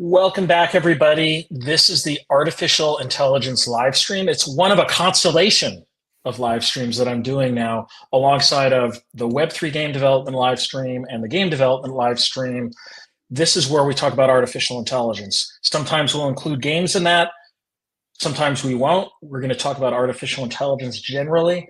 Welcome back, everybody. This is the Artificial Intelligence live stream. It's one of a constellation of live streams that I'm doing now alongside of the Web3 game development live stream and the game development live stream. This is where we talk about artificial intelligence. Sometimes we'll include games in that. Sometimes we won't. We're going to talk about artificial intelligence generally.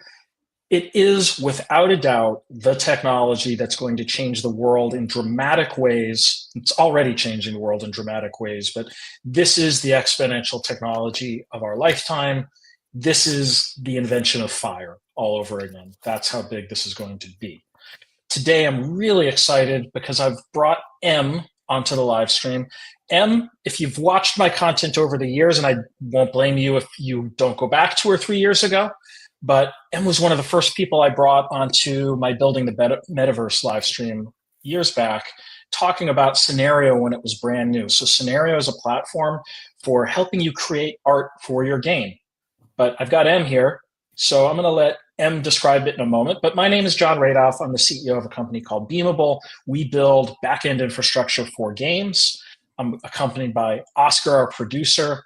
It is, without a doubt, the technology that's going to change the world in dramatic ways. It's already changing the world in dramatic ways, but this is the exponential technology of our lifetime. This is the invention of fire all over again. That's how big this is going to be. Today, I'm really excited because I've brought Em onto the live stream. Em, if you've watched my content over the years, and I won't blame you if you don't go back 2 or 3 years ago, but Em was one of the first people I brought onto my Building the Metaverse live stream years back, talking about Scenario when it was brand new. So Scenario is a platform for helping you create art for your game. But I've got Em here, so I'm going to let Em describe it in a moment. But my name is Jon Radoff. I'm the CEO of a company called Beamable. We build back-end infrastructure for games. I'm accompanied by Oscar, our producer.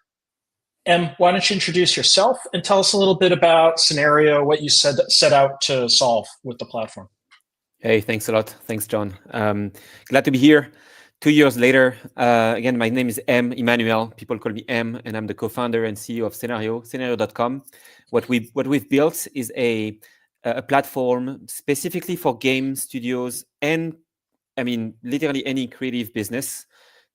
Em, why don't you introduce yourself and tell us a little bit about Scenario, what you set out to solve with the platform. Hey, thanks a lot. Thanks, John. Glad to be here. 2 years later, again, my name is Emmanuel. People call me Em, and I'm the co-founder and CEO of Scenario.com. What we've built is a platform specifically for game studios and, I mean, literally any creative business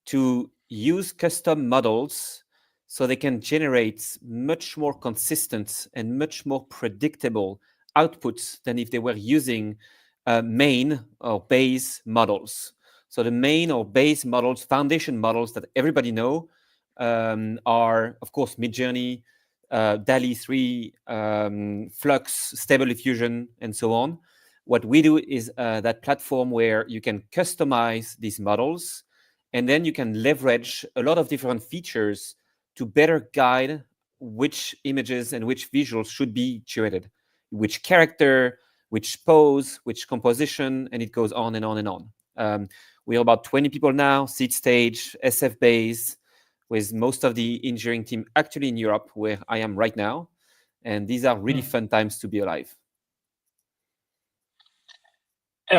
to use custom models so they can generate much more consistent and much more predictable outputs than if they were using main or base models. So the main or base models, foundation models that everybody know are, of course, Midjourney, DALL-E 3, Flux, Stable Diffusion, and so on. What we do is that platform where you can customize these models, and then you can leverage a lot of different features to better guide which images and which visuals should be curated, which character, which pose, which composition, and it goes on and on and on. We're about 20 people now, seed stage, SF base, with most of the engineering team actually in Europe, where I am right now. And these are really fun times to be alive.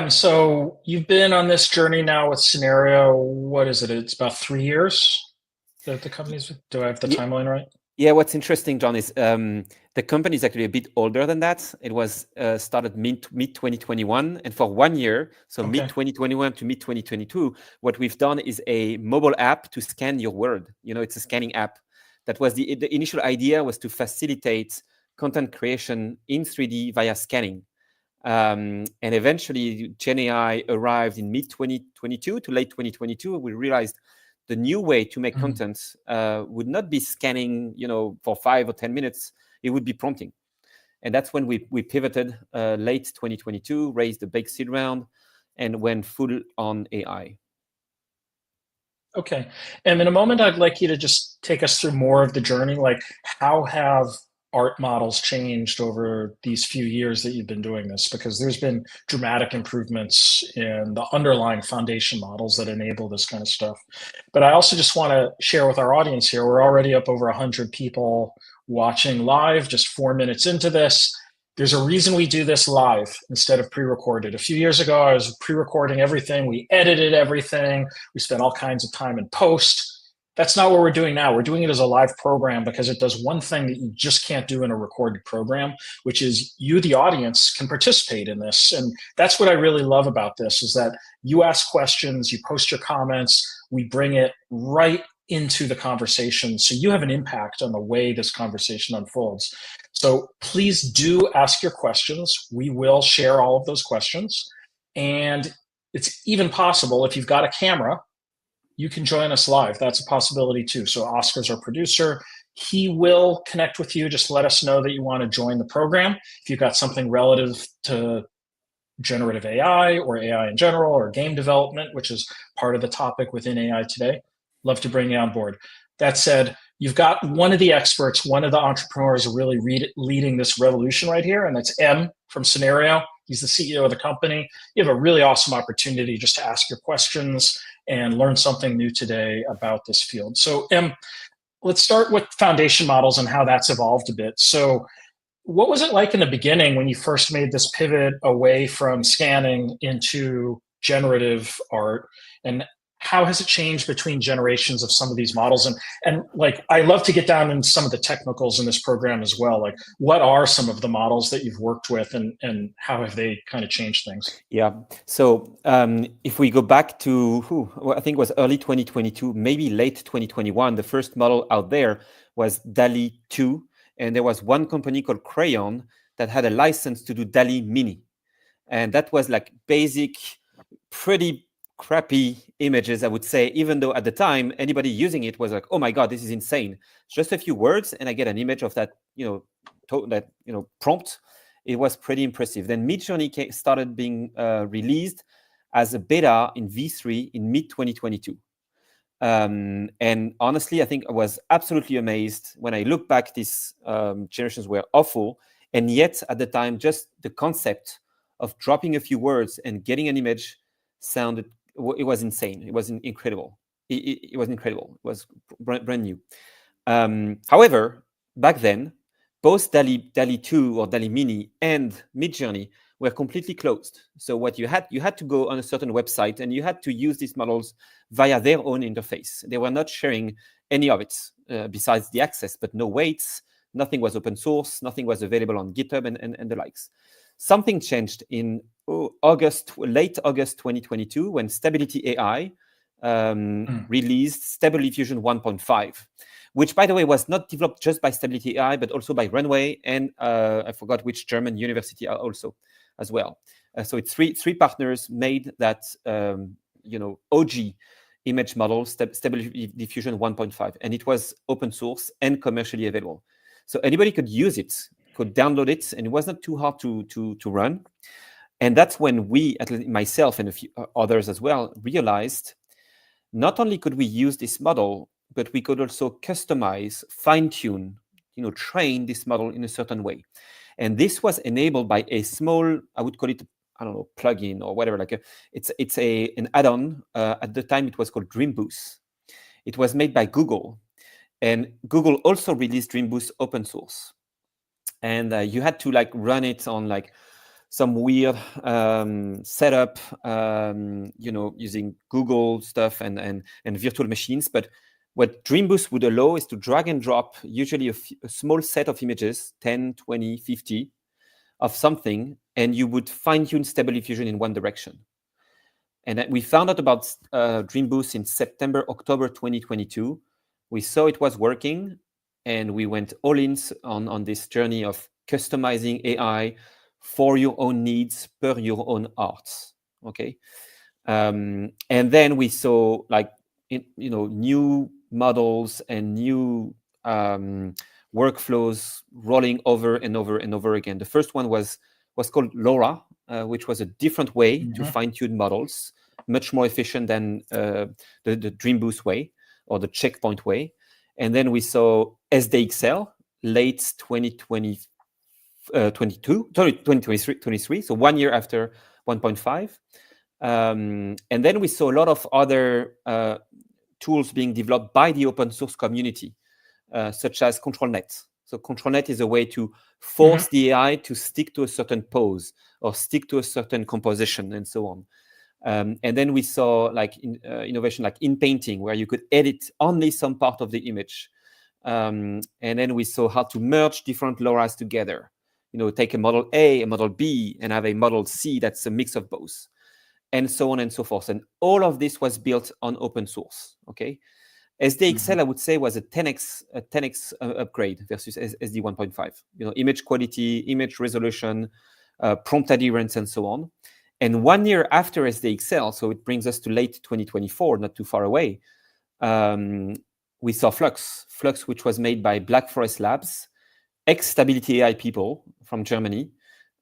So you've been on this journey now with Scenario. What is it? It's about 3 years that the company's. Do I have the timeline right? Yeah, what's interesting, John, is the company is actually a bit older than that. It was started mid 2021, and for 1 year, so mid 2021 to mid 2022, what we've done is a mobile app to scan your world. You know, it's a scanning app. That was the initial idea, was to facilitate content creation in 3D via scanning. And eventually, Gen AI arrived in mid 2022 to late 2022. We realized the new way to make content would not be scanning, you know, for 5 or 10 minutes. It would be prompting. And that's when we pivoted late 2022, raised a big seed round, and went full on AI. Okay. And in a moment, I'd like you to just take us through more of the journey. Like, how have art models changed over these few years that you've been doing this? Because there's been dramatic improvements in the underlying foundation models that enable this kind of stuff. But I also just want to share with our audience here, we're already up over 100 people watching live, just 4 minutes into this. There's a reason we do this live instead of pre-recorded. A few years ago, I was pre-recording everything. We edited everything. We spent all kinds of time in post. That's not what we're doing now. We're doing it as a live program because it does one thing that you just can't do in a recorded program, which is you, the audience, can participate in this. And that's what I really love about this, is that you ask questions, you post your comments, we bring it right into the conversation. So you have an impact on the way this conversation unfolds. So please do ask your questions. We will share all of those questions. And it's even possible, if you've got a camera, you can join us live. That's a possibility too. So Oscar's our producer. He will connect with you. Just let us know that you want to join the program. If you've got something relative to generative AI or AI in general or game development, which is part of the topic within AI today, love to bring you on board. That said, you've got one of the experts, one of the entrepreneurs really leading this revolution right here, and that's Em from Scenario. He's the CEO of the company. You have a really awesome opportunity just to ask your questions and learn something new today about this field. So, let's start with foundation models and how that's evolved a bit. So, what was it like in the beginning when you first made this pivot away from scanning into generative art? And how has it changed between generations of some of these models? And like, I love to get down into some of the technicals in this program as well. Like, what are some of the models that you've worked with, and how have they kind of changed things? Yeah. So if we go back to, well, I think it was early 2022, maybe late 2021, the first model out there was DALL-E 2. And there was one company called Crayon that had a license to do DALL-E Mini. And that was like basic, pretty crappy images, I would say, even though at the time, anybody using it was like, oh my God, this is insane. Just a few words and I get an image of that, prompt. It was pretty impressive. Then Midjourney started being released as a beta in V3 in mid-2022. And honestly, I think I was absolutely amazed when I look back. These generations were awful. And yet at the time, just the concept of dropping a few words and getting an image it was insane. It was incredible. It was incredible. It was brand new. However, back then, both DALL-E 2 or DALL-E Mini and Midjourney were completely closed. So what you had to go on a certain website and you had to use these models via their own interface. They were not sharing any of it besides the access, but no weights, nothing was open source, nothing was available on GitHub and the likes. Something changed in late August 2022 when Stability AI released Stable Diffusion 1.5, which, by the way, was not developed just by Stability AI, but also by Runway and I forgot which German university also as well. So it's three partners made that OG image model, Stable Diffusion 1.5, and it was open source and commercially available. So anybody could use it, could download it, and it was not too hard to run. And that's when we, at least myself and a few others as well, realized not only could we use this model, but we could also customize, fine-tune, train this model in a certain way. And this was enabled by a small, I would call it, I don't know, plugin or whatever. It's an add-on. At the time, it was called Dream Boost. It was made by Google, and Google also released Dream Boost open source. And you had to run it on some weird setup, using Google stuff and virtual machines. But what Dream Boost would allow is to drag and drop usually a small set of images, 10, 20, 50 of something, and you would fine-tune Stable Diffusion in one direction. And we found out about Dream Boost in September, October 2022. We saw it was working, and we went all in on this journey of customizing AI for your own needs per your own arts. Okay. And then we saw new models and new workflows rolling over and over and over again. The first one was called LoRa, which was a different way to fine-tune models, much more efficient than the Dream Boost way or the checkpoint way. And then we saw SDXL late 2023, so 1 year after 1.5. And then we saw a lot of other tools being developed by the open source community, such as ControlNet. So ControlNet is a way to force the AI to stick to a certain pose or stick to a certain composition and so on. And then we saw innovation like in painting, where you could edit only some part of the image. And then we saw how to merge different LoRa's together. Take a model A, a model B, and have a model C that's a mix of both, and so on and so forth. And all of this was built on open source. Okay, SDXL I would say was a 10x upgrade versus SD 1.5. Image quality, image resolution, prompt adherence, and so on. And 1 year after SDXL, so it brings us to late 2024, not too far away, we saw Flux, which was made by Black Forest Labs, ex-Stability AI people from Germany,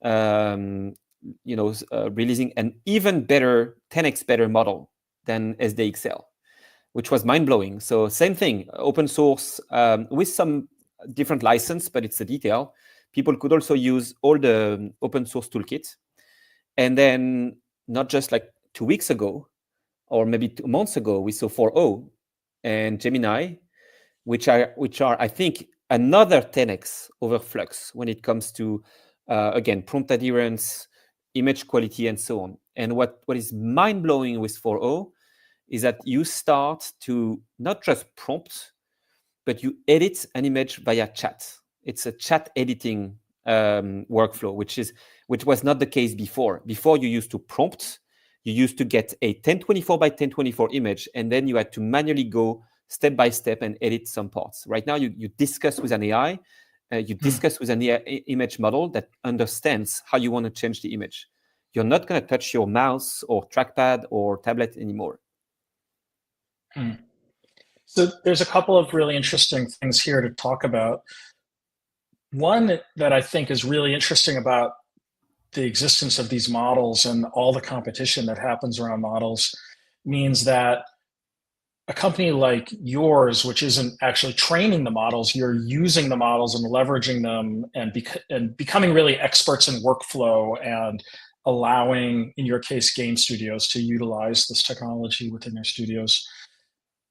releasing an even better, 10x better model than SDXL, which was mind-blowing. So same thing, open source with some different license, but it's a detail. People could also use all the open source toolkit. And then not just like 2 weeks ago, or maybe 2 months ago, we saw 4.0 and Gemini, which are I think another 10x over Flux when it comes to again prompt adherence, image quality, and so on. And what is mind blowing with 4.0 is that you start to not just prompt, but you edit an image via chat. It's a chat editing workflow, which was not the case before. Before you used to prompt, you used to get a 1024 by 1024 image, and then you had to manually go step by step and edit some parts. Right now, you discuss with an AI, you discuss with an image model that understands how you want to change the image. You're not going to touch your mouse or trackpad or tablet anymore. So there's a couple of really interesting things here to talk about. One that I think is really interesting about the existence of these models and all the competition that happens around models means that a company like yours, which isn't actually training the models, you're using the models and leveraging them and becoming really experts in workflow and allowing, in your case, game studios to utilize this technology within their studios.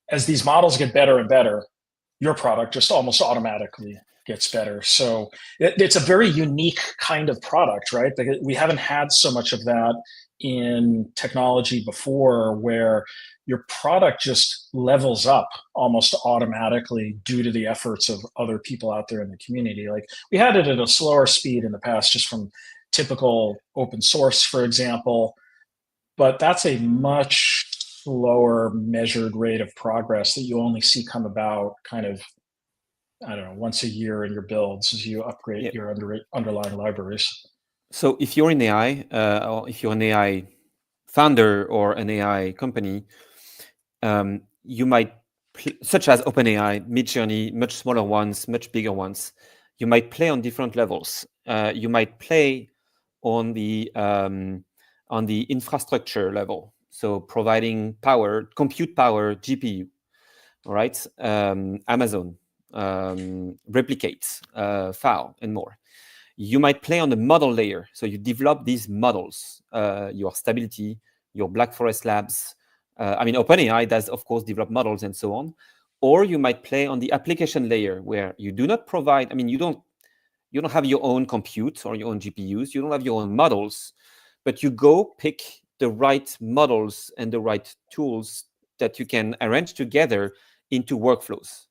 As these models get better and better, your product just almost automatically gets better. So it's a very unique kind of product, right? Because we haven't had so much of that in technology before, where your product just levels up almost automatically due to the efforts of other people out there in the community. Like we had it at a slower speed in the past, just from typical open source, for example, but that's a much slower measured rate of progress that you only see come about kind of, I don't know, once a year in your builds as you upgrade your underlying libraries. So if you're in AI, or if you're an AI founder or an AI company, you might, such as OpenAI, Midjourney, much smaller ones, much bigger ones, you might play on different levels. You might play on the infrastructure level, so providing power, compute power, GPU, all right, Amazon, replicates, file, and more. You might play on the model layer, so you develop these models, your Stability, your Black Forest Labs. I mean, OpenAI does, of course, develop models and so on. Or you might play on the application layer, where you do not provide, I mean, you don't have your own compute or your own GPUs, you don't have your own models, but you go pick the right models and the right tools that you can arrange together into workflows.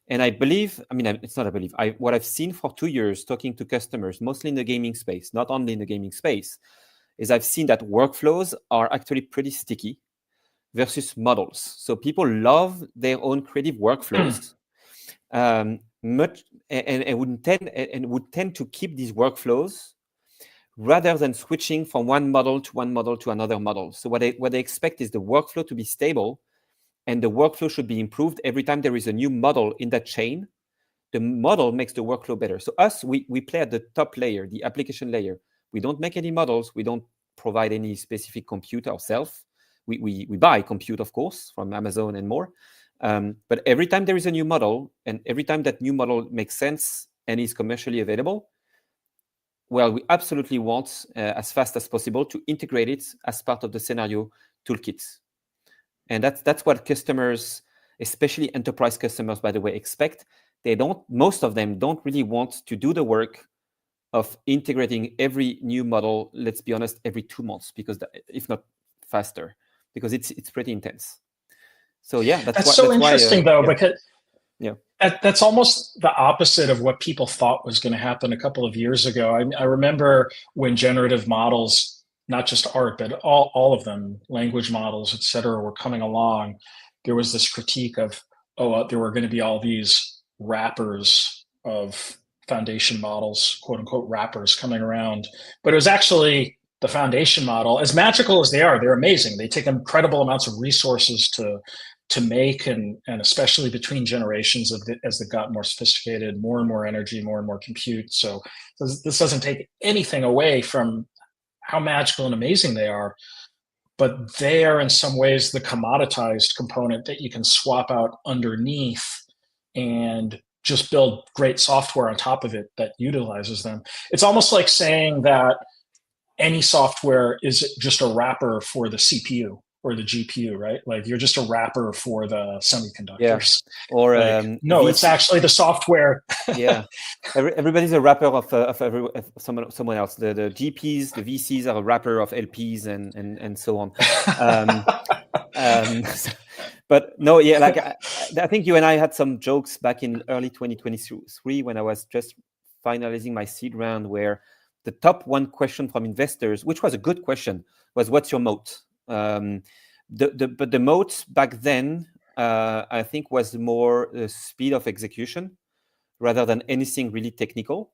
And I believe, I mean, it's not I believe, what I've seen for 2 years talking to customers, mostly in the gaming space, not only in the gaming space, is I've seen that workflows are actually pretty sticky versus models. So people love their own creative workflows, much, and would tend to keep these workflows rather than switching from one model to another model. So what they expect is the workflow to be stable, and the workflow should be improved every time there is a new model in that chain. The model makes the workflow better. So we play at the top layer, the application layer. We don't make any models. We don't provide any specific compute ourselves. We buy compute, of course, from Amazon and more. But every time there is a new model, and every time that new model makes sense and is commercially available, well, we absolutely want, as fast as possible, to integrate it as part of the scenario toolkit. And that's what customers, especially enterprise customers, by the way, expect. Most of them don't really want to do the work of integrating every new model, let's be honest, every 2 months, because if not faster, because it's pretty intense. So yeah, that's so interesting, though, yeah. because yeah, that's almost the opposite of what people thought was going to happen a couple of years ago. I remember when generative models, not just art, but all of them, language models, et cetera, were coming along. There was this critique of, there were going to be all these wrappers of foundation models, quote unquote wrappers, coming around. But it was actually the foundation model. As magical as they are, they're amazing. They take incredible amounts of resources to make, and especially between generations as they got more sophisticated, more and more energy, more and more compute. So this doesn't take anything away from how magical and amazing they are, but they are in some ways the commoditized component that you can swap out underneath and just build great software on top of it that utilizes them. It's almost like saying that any software is just a wrapper for the CPU or the GPU, right? Like you're just a wrapper for the semiconductors. Or Like, no, it's actually the software. Yeah, everybody's a wrapper of someone else. The GPs, the VCs are a wrapper of LPs and so on. But no, yeah, like I think you and I had some jokes back in early 2023 when I was just finalizing my seed round, where the top one question from investors, which was a good question, was what's your moat? But the moat back then, I think, was more the speed of execution rather than anything really technical.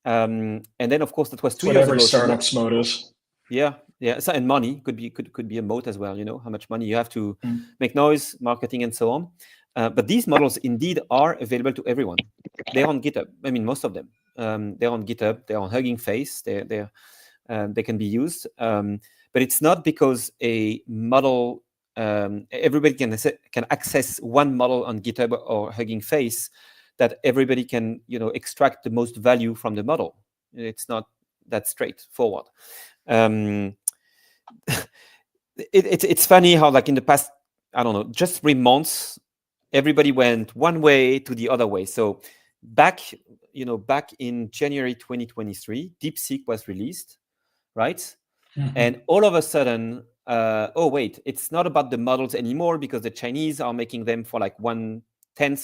And then, of course, that was 2 What years every ago. startup's mode is. Yeah. So, and money could be a moat as well. How much money you have to make noise, marketing, and so on. But these models indeed are available to everyone. They're on GitHub. I mean, most of them. They're on GitHub. They're on Hugging Face. They can be used. But it's not because a model everybody can access one model on GitHub or Hugging Face that everybody can extract the most value from the model. It's not that straightforward. It's funny how, like, in the past, I don't know, just 3 months, everybody went one way to the other way. So back in January 2023, DeepSeek was released, right? Mm-hmm. And all of a sudden, oh wait, it's not about the models anymore because the Chinese are making them for like 1/10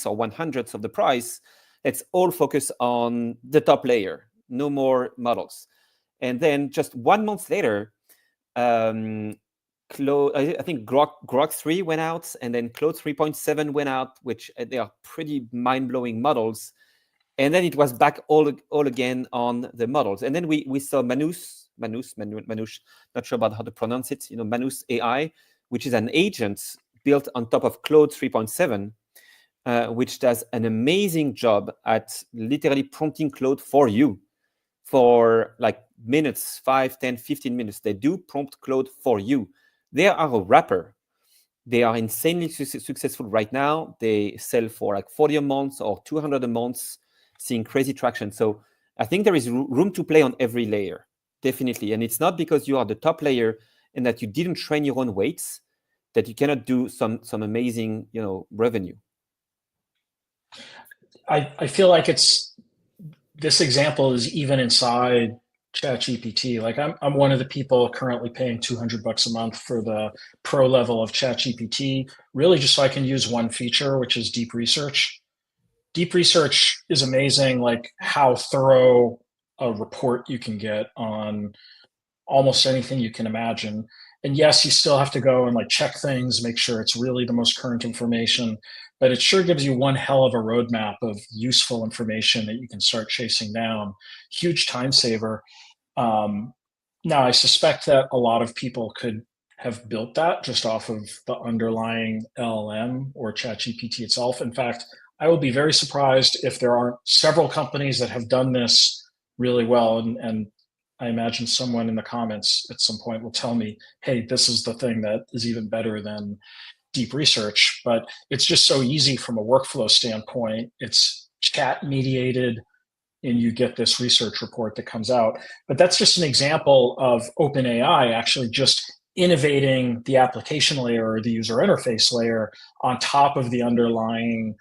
or 1/100 of the price. Let's all focus on the top layer, no more models. And then just 1 month later, I think Grok 3 went out, and then Claude 3.7 went out, which they are pretty mind-blowing models. And then it was back all again on the models. And then we saw Manus, not sure about how to pronounce it, Manus AI, which is an agent built on top of Claude 3.7, which does an amazing job at literally prompting Claude for you for like minutes, 5, 10, 15 minutes. They do prompt Claude for you. They are a wrapper. They are insanely successful right now. They sell for like 40 a month or 200 a month, seeing crazy traction. So I think there is room to play on every layer, definitely. And it's not because you are the top layer and that you didn't train your own weights that you cannot do some amazing, revenue. I feel like this example is even inside ChatGPT. Like I'm one of the people currently paying $200 a month for the pro level of ChatGPT, really just so I can use one feature, which is deep research. Deep research is amazing, like how thorough a report you can get on almost anything you can imagine. And yes, you still have to go and like check things, make sure it's really the most current information, but it sure gives you one hell of a roadmap of useful information that you can start chasing down. Huge time saver. Now, I suspect that a lot of people could have built that just off of the underlying LLM or ChatGPT itself. In fact, I will be very surprised if there aren't several companies that have done this really well. And I imagine someone in the comments at some point will tell me, hey, this is the thing that is even better than deep research. But it's just so easy from a workflow standpoint. It's chat mediated, and you get this research report that comes out. But that's just an example of OpenAI actually just innovating the application layer or the user interface layer on top of the underlying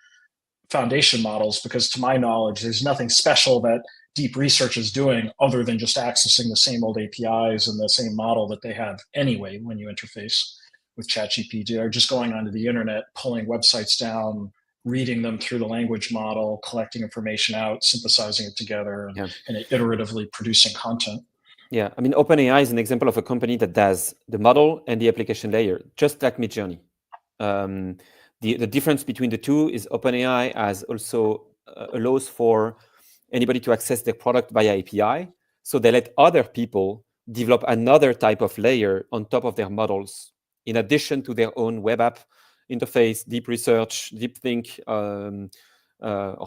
foundation models, because to my knowledge, there's nothing special that deep research is doing other than just accessing the same old APIs and the same model that they have anyway when you interface with ChatGPT. Or just going onto the internet, pulling websites down, reading them through the language model, collecting information out, synthesizing it together, and iteratively producing content. Yeah, I mean, OpenAI is an example of a company that does the model and the application layer, just like Midjourney. The difference between the two is OpenAI has also allows for anybody to access their product via API. So they let other people develop another type of layer on top of their models, in addition to their own web app interface, deep research, deep think, or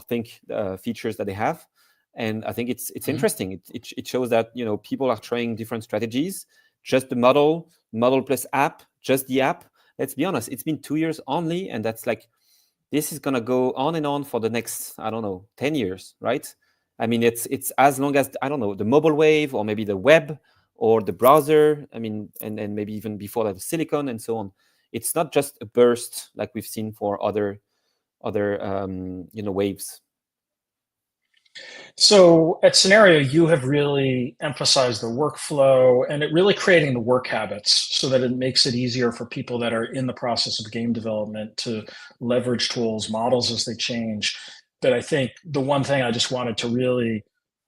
think features that they have. And I think it's interesting. It shows that people are trying different strategies. Just the model plus app, just the app. Let's be honest, it's been 2 years only, and that's like, this is gonna go on and on for the next, 10 years, right? I mean, it's as long as, I don't know, the mobile wave or maybe the web or the browser. I mean, and maybe even before that, the silicon and so on. It's not just a burst like we've seen for other waves. So at Scenario, you have really emphasized the workflow and it really creating the work habits so that it makes it easier for people that are in the process of game development to leverage tools, models as they change. But I think the one thing I just wanted to really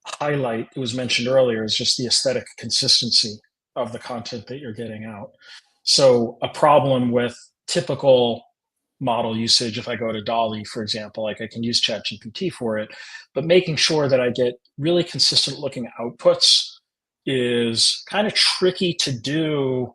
highlight, it was mentioned earlier, is just the aesthetic consistency of the content that you're getting out. So a problem with typical model usage, if I go to Dolly, for example, like I can use ChatGPT for it, but making sure that I get really consistent looking outputs is kind of tricky to do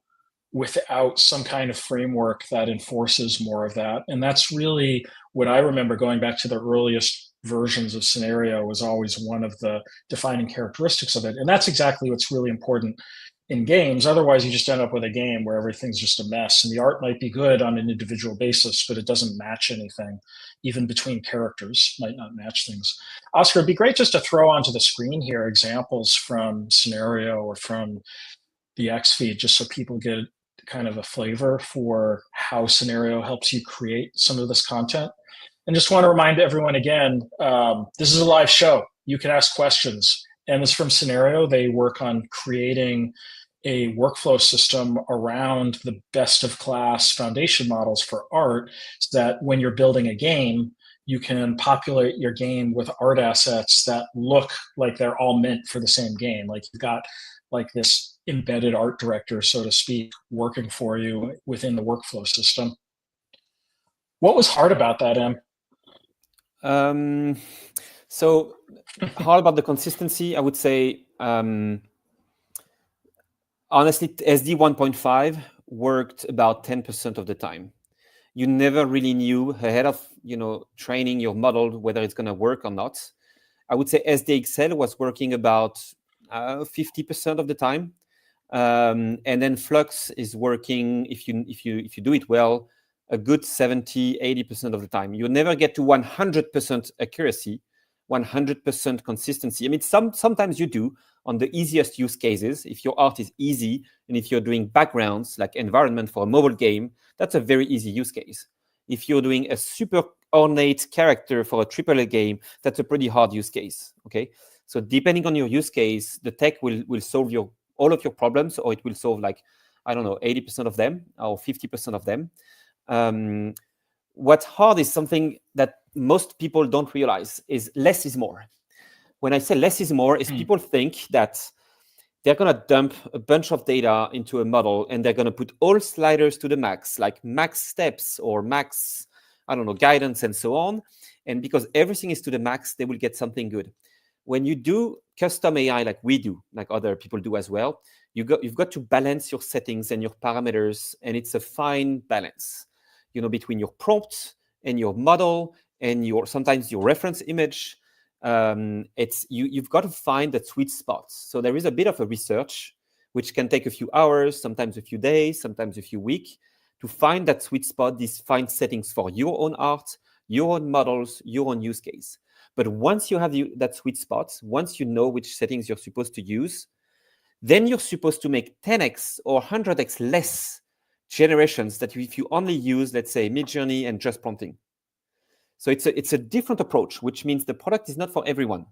without some kind of framework that enforces more of that. And that's really what I remember going back to the earliest versions of Scenario was always one of the defining characteristics of it. And that's exactly what's really important in games. Otherwise, you just end up with a game where everything's just a mess. And the art might be good on an individual basis, but it doesn't match anything. Even between characters might not match things. Oscar, it'd be great just to throw onto the screen here examples from Scenario or from the X feed, just so people get kind of a flavor for how Scenario helps you create some of this content. And just want to remind everyone again, this is a live show. You can ask questions. And this from Scenario. They work on creating a workflow system around the best of class foundation models for art so that when you're building a game, you can populate your game with art assets that look like they're all meant for the same game. Like you've got like this embedded art director, so to speak, working for you within the workflow system. What was hard about that, Em? So hard about the consistency, I would say, honestly, SD 1.5 worked about 10% of the time. You never really knew ahead of training your model whether it's going to work or not. I would say SDXL was working about 50% of the time, and then Flux is working, if you do it well, a good 70-80% of the time. You never get to 100% accuracy, 100% consistency. I mean, sometimes you do on the easiest use cases. If your art is easy and if you're doing backgrounds like environment for a mobile game, that's a very easy use case. If you're doing a super ornate character for a AAA game, that's a pretty hard use case. Okay, so depending on your use case, the tech will solve all of your problems, or it will solve like, I don't know, 80% of them or 50% of them. What's hard is something that most people don't realize is less is more. When I say less is more, is people think that they're going to dump a bunch of data into a model and they're going to put all sliders to the max, like max steps or max, I don't know, guidance and so on. And because everything is to the max, they will get something good. When you do custom AI like we do, like other people do as well, you've got to balance your settings and your parameters, and it's a fine balance, between your prompt and your model and sometimes your reference image. You've got to find that sweet spot. So there is a bit of a research, which can take a few hours, sometimes a few days, sometimes a few weeks, to find that sweet spot, these fine settings for your own art, your own models, your own use case. But once you have that sweet spot, once you know which settings you're supposed to use, then you're supposed to make 10x or 100x less generations that if you only use, let's say, Midjourney and just prompting. So it's a different approach, which means the product is not for everyone.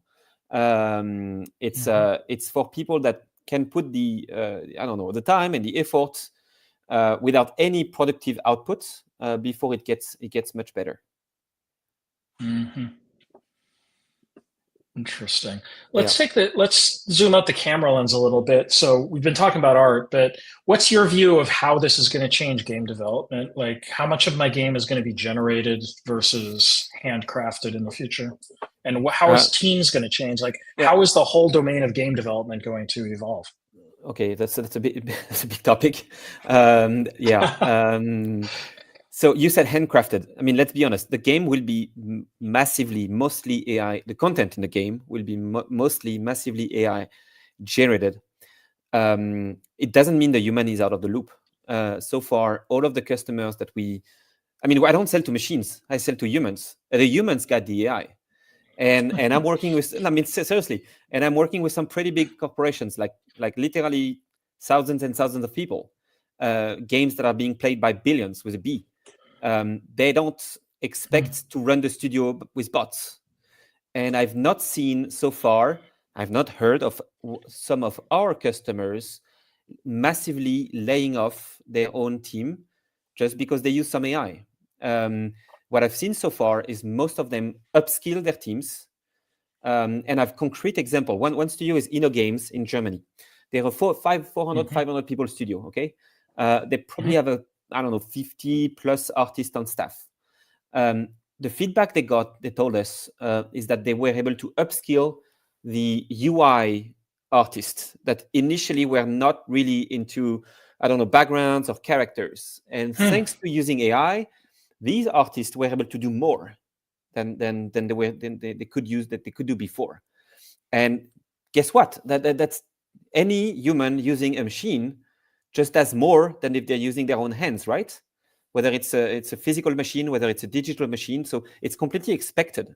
It's for people that can put the the time and the effort without any productive output before it gets much better. Mm-hmm. Interesting. Let's zoom out the camera lens a little bit. So we've been talking about art, but what's your view of how this is going to change game development? Like how much of my game is going to be generated versus handcrafted in the future? And how is teams going to change? Like how is the whole domain of game development going to evolve? Okay, that's a big topic. So you said handcrafted. I mean, let's be honest. The game will be mostly AI. The content in the game will be mostly massively AI generated. It doesn't mean the human is out of the loop. So far, all of the customers that I don't sell to machines. I sell to humans. The humans got the AI. And I'm working with, seriously, and I'm working with some pretty big corporations, like literally thousands and thousands of people, games that are being played by billions with a B. They don't expect to run the studio with bots. And I've not seen so far, I've not heard of some of our customers massively laying off their own team just because they use some AI. What I've seen so far is most of them upskill their teams. And I've concrete example. One studio is InnoGames in Germany. They're a 500 people studio, okay? They probably have I don't know, 50 plus artists on staff. The feedback they got, they told us, is that they were able to upskill the UI artists that initially were not really into, I don't know, backgrounds or characters. And thanks to using AI, these artists were able to do more than they could do before. And guess what? That's any human using a machine just does more than if they're using their own hands, right? Whether it's a physical machine, whether it's a digital machine. So it's completely expected.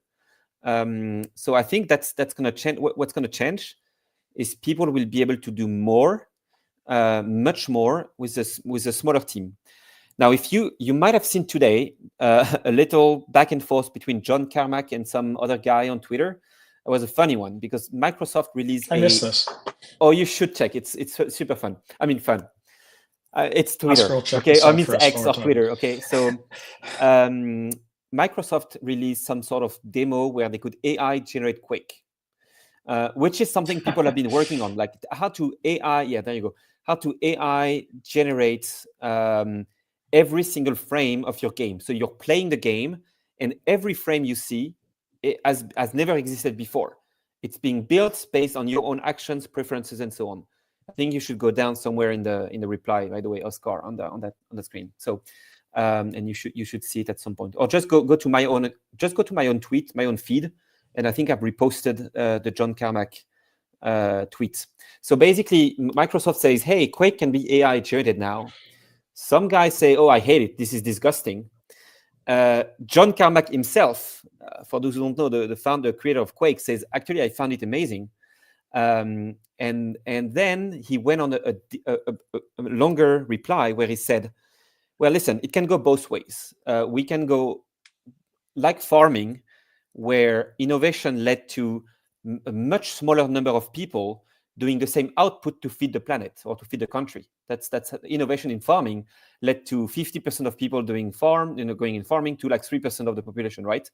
So I think that's going to change. What's going to change is people will be able to do more, much more with a smaller team. Now, if you might have seen today a little back and forth between John Carmack and some other guy on Twitter. It was a funny one because Microsoft released I missed this. Oh, you should check. It's super fun. I mean, fun. It's Twitter, okay? I mean, X or Twitter, okay? So Microsoft released some sort of demo where they could AI generate Quake, which is something people have been working on, like how to AI, yeah, there you go, how to AI generate every single frame of your game. So you're playing the game, and every frame you see has never existed before. It's being built based on your own actions, preferences, and so on. I think you should go down somewhere in the reply, by the way, Oscar, on the screen. So, and you should see it at some point, or just go to my own tweet, my own feed, and I think I've reposted the John Carmack tweet. So basically, Microsoft says, "Hey, Quake can be AI generated now." Some guys say, "Oh, I hate it. This is disgusting." John Carmack himself, for those who don't know, the founder, creator of Quake, says, "Actually, I found it amazing." And then he went on a longer reply where he said, well, listen, it can go both ways. We can go like farming, where innovation led to a much smaller number of people doing the same output to feed the planet or to feed the country. That's innovation in farming led to 50% of people going in farming to like 3% of the population, right?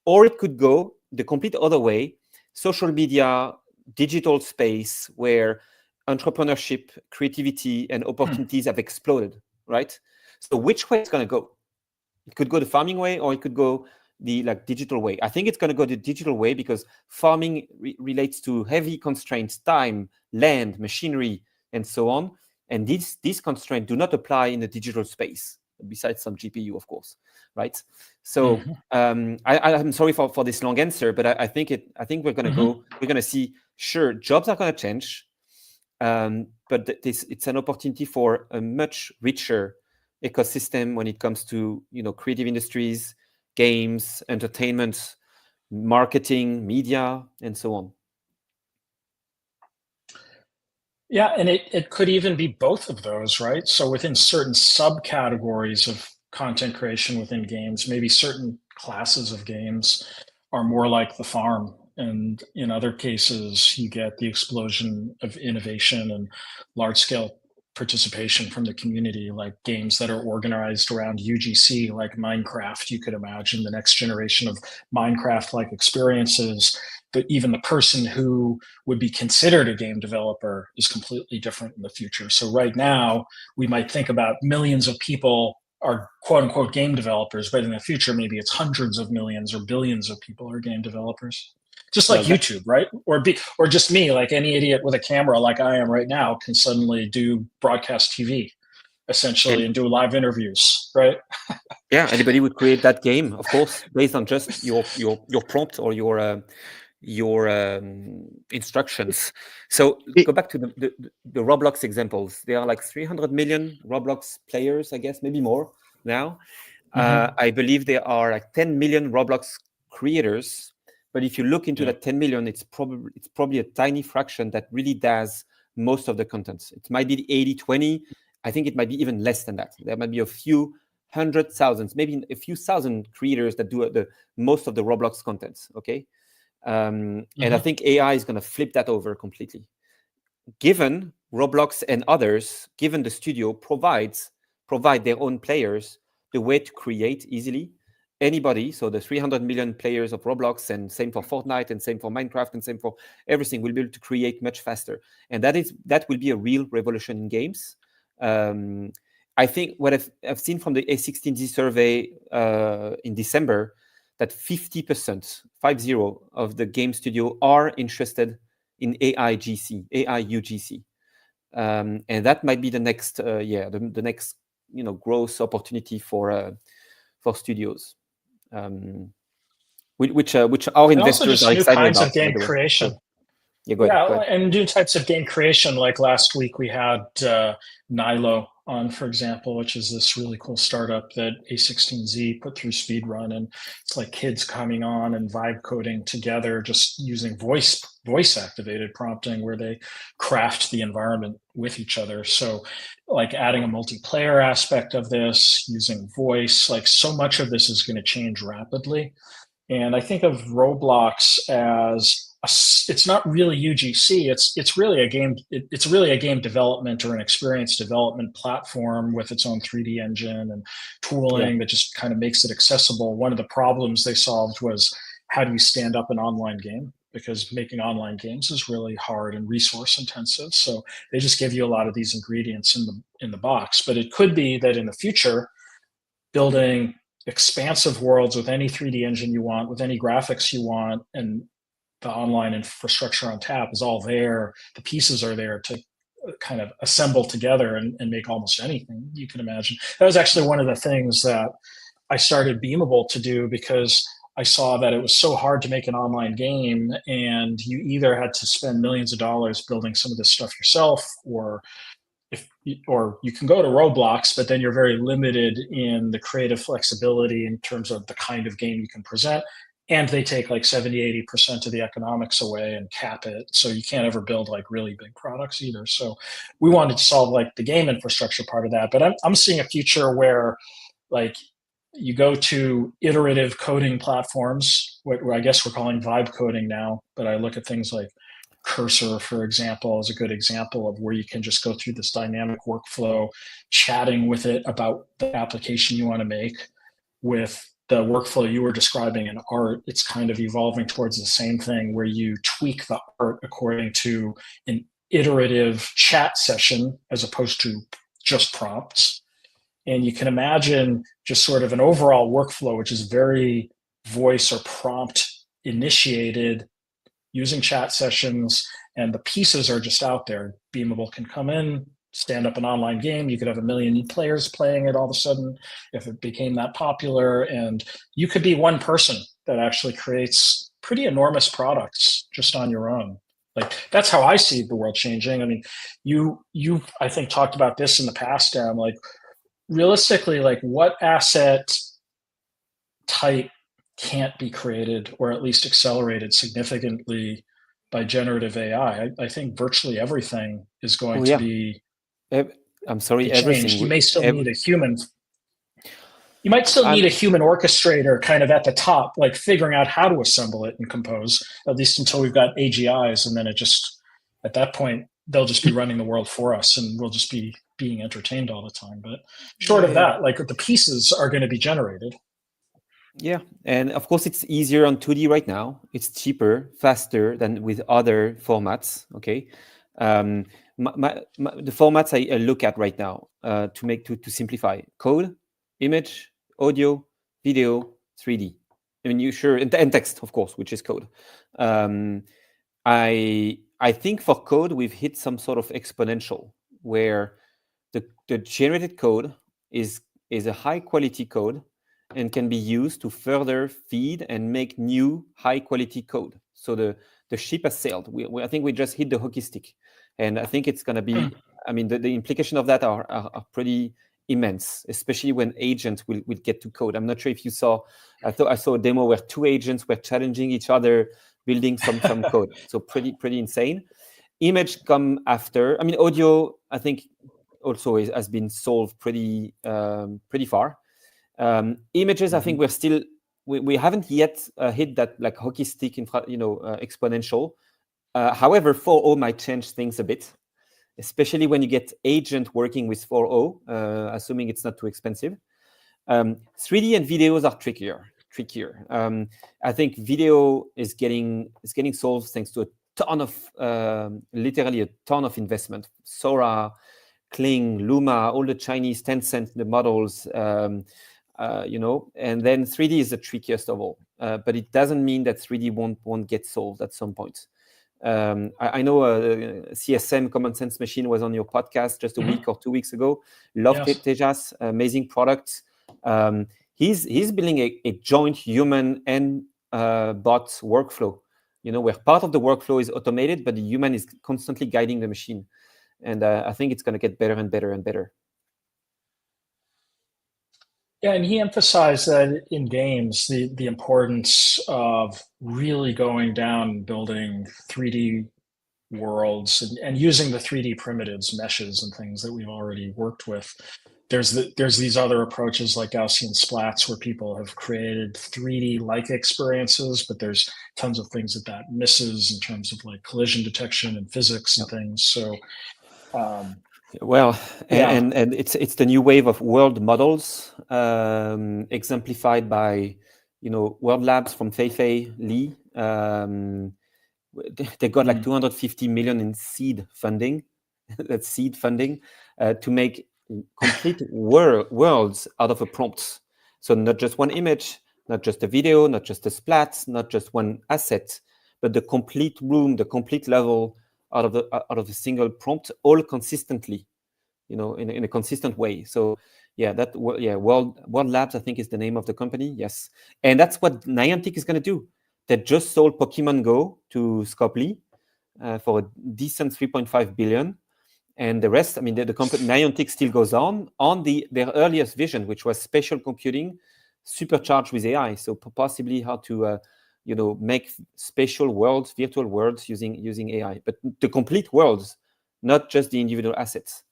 Or it could go the complete other way, social media, digital space, where entrepreneurship, creativity, and opportunities have exploded, right? So which way it's going to go? It could go the farming way, or it could go the digital way. I think it's going to go the digital way because farming relates to heavy constraints, time, land, machinery, and so on. And these constraints do not apply in the digital space, besides some GPU, of course, right? So I'm sorry for this long answer, but I think we're going to go. We're going to see. Sure, jobs are going to change, but it's an opportunity for a much richer ecosystem when it comes to creative industries, games, entertainment, marketing, media, and so on. Yeah, and it could even be both of those, right? So within certain subcategories of content creation within games, maybe certain classes of games are more like the farm. And in other cases, you get the explosion of innovation and large-scale participation from the community, like games that are organized around UGC, like Minecraft. You could imagine the next generation of Minecraft-like experiences, but even the person who would be considered a game developer is completely different in the future. So right now, we might think about millions of people are quote unquote game developers, but in the future, maybe it's hundreds of millions or billions of people are game developers. Just like YouTube, right? Or just me, like any idiot with a camera like I am right now can suddenly do broadcast TV, essentially, and do live interviews, right? Yeah, anybody would create that game, of course, based on just your prompt or your instructions. So go back to the Roblox examples. There are like 300 million Roblox players, I guess, maybe more now. I believe there are like 10 million Roblox creators. But if you look into that 10 million, it's probably a tiny fraction that really does most of the contents. It might be 80-20. I think it might be even less than that. There might be a few hundred thousands, maybe a few thousand creators that do the most of the Roblox contents. Okay, and I think AI is going to flip that over completely. Given Roblox and others, given the studio provide their own players the way to create easily, anybody, so the 300 million players of Roblox, and same for Fortnite, and same for Minecraft, and same for everything, will be able to create much faster. And that will be a real revolution in games. I think what I've seen from the A16Z survey in December, that 50%, 50, of the game studio are interested in AI UGC. And that might be the next, the next, growth opportunity for studios, which our investors are excited about. Also, just new kinds of game creation. So, yeah, go ahead. And new types of game creation. Like last week, we had Nilo on, for example, which is this really cool startup that A16Z put through speedrun, and it's like kids coming on and vibe coding together, just using voice activated prompting, where they craft the environment with each other. So like adding a multiplayer aspect of this, using voice, like so much of this is going to change rapidly. And I think of Roblox as it's not really UGC. It's really a game. It's really a game development or an experience development platform with its own 3D engine and tooling that just kind of makes it accessible. One of the problems they solved was, how do you stand up an online game? Because making online games is really hard and resource intensive. So they just give you a lot of these ingredients in the box. But it could be that in the future, building expansive worlds with any 3D engine you want, with any graphics you want, and the online infrastructure on tap is all there. The pieces are there to kind of assemble together and make almost anything you can imagine. That was actually one of the things that I started Beamable to do, because I saw that it was so hard to make an online game, and you either had to spend millions of dollars building some of this stuff yourself, or you can go to Roblox, but then you're very limited in the creative flexibility in terms of the kind of game you can present. And they take like 70-80% of the economics away and cap it. So you can't ever build like really big products either. So we wanted to solve like the game infrastructure part of that. But I'm seeing a future where like you go to iterative coding platforms, what I guess we're calling vibe coding now. But I look at things like Cursor, for example, is a good example of where you can just go through this dynamic workflow, chatting with it about the application you want to make. With the workflow you were describing in art, it's kind of evolving towards the same thing, where you tweak the art according to an iterative chat session as opposed to just prompts. And you can imagine just sort of an overall workflow, which is very voice or prompt initiated, using chat sessions, and the pieces are just out there. Beamable can come in, stand up an online game. You could have 1 million players playing it all of a sudden if it became that popular. And you could be one person that actually creates pretty enormous products just on your own. Like, that's how I see the world changing. I mean, you I think talked about this in the past, Dan, like realistically, like what asset type can't be created or at least accelerated significantly by generative AI? I think virtually everything is going to be I'm sorry, changed. everything. You may still need a human. You might still need a human orchestrator kind of at the top, like figuring out how to assemble it and compose, at least until we've got AGIs. And then it just, at that point, they'll just be running the world for us and we'll just be being entertained all the time. But short of that, like the pieces are going to be generated. Yeah, and of course it's easier on 2D right now. It's cheaper, faster than with other formats. Okay, the formats I look at right now to simplify: code, image, audio, video, 3D. I mean, and text, of course, which is code. I think for code we've hit some sort of exponential where the generated code is a high quality code and can be used to further feed and make new high-quality code. So the ship has sailed. I think we just hit the hockey stick. And I think it's going to be, I mean, the implication of that are pretty immense, especially when agents will get to code. I'm not sure if you saw, I saw a demo where 2 agents were challenging each other, building some code. So pretty insane. Image come after. I mean, audio, I think, also has been solved pretty far. Images, I think we're still we haven't yet hit that like hockey stick exponential. However, 4.0 might change things a bit, especially when you get agent working with 4.0, assuming it's not too expensive. 3D and videos are trickier. I think video is getting solved thanks to a ton of literally a ton of investment. Sora, Kling, Luma, all the Chinese Tencent, the models, and then 3D is the trickiest of all. But it doesn't mean that 3D won't get solved at some point. I know CSM Common Sense Machine was on your podcast just a week or 2 weeks ago. Loved it, Tejas, amazing product. He's building a joint human and bot workflow, where part of the workflow is automated, but the human is constantly guiding the machine. And I think it's going to get better and better and better. Yeah, and he emphasized that in games, the importance of really going down and building 3D worlds and using the 3D primitives, meshes, and things that we've already worked with. There's these other approaches like Gaussian splats where people have created 3D-like experiences, but there's tons of things that misses in terms of like collision detection and physics and things. So, and it's the new wave of world models, exemplified by World Labs from Fei Li. They got like 250 million in seed funding. That's seed funding to make complete worlds out of a prompt. So not just one image, not just a video, not just a splat, not just one asset, but the complete room, the complete level out of a single prompt, all consistently, in a consistent way. So World Labs, I think, is the name of the company. Yes, and that's what Niantic is going to do. They just sold Pokemon Go to Scopely for a decent 3.5 billion. And the rest, I mean, the company Niantic still goes on their earliest vision, which was spatial computing supercharged with AI. So possibly how to, make spatial worlds, virtual worlds using AI, but the complete worlds, not just the individual assets.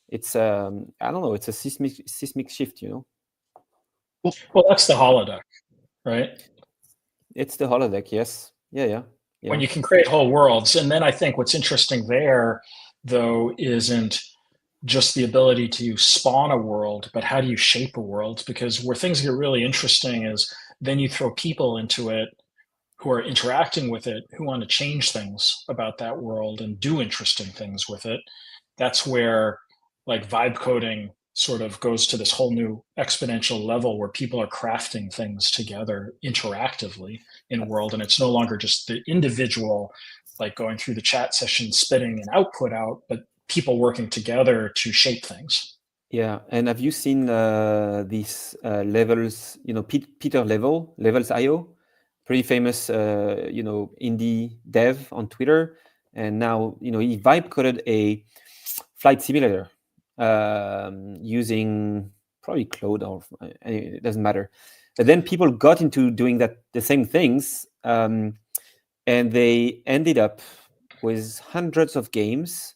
It's I don't know. It's a seismic shift, Well, that's the holodeck, right? It's the holodeck, yes. Yeah. When you can create whole worlds. And then I think what's interesting there, though, isn't just the ability to spawn a world, but how do you shape a world? Because where things get really interesting is then you throw people into it who are interacting with it, who want to change things about that world and do interesting things with it. That's where like vibe coding sort of goes to this whole new exponential level where people are crafting things together interactively in a world. And it's no longer just the individual, like going through the chat session, spitting an output out, but people working together to shape things. Yeah. And have you seen these levels, Peter Levels.io, pretty famous, indie dev on Twitter. And now, he vibe coded a flight simulator using probably Claude or it doesn't matter. But then people got into doing the same things, and they ended up with hundreds of games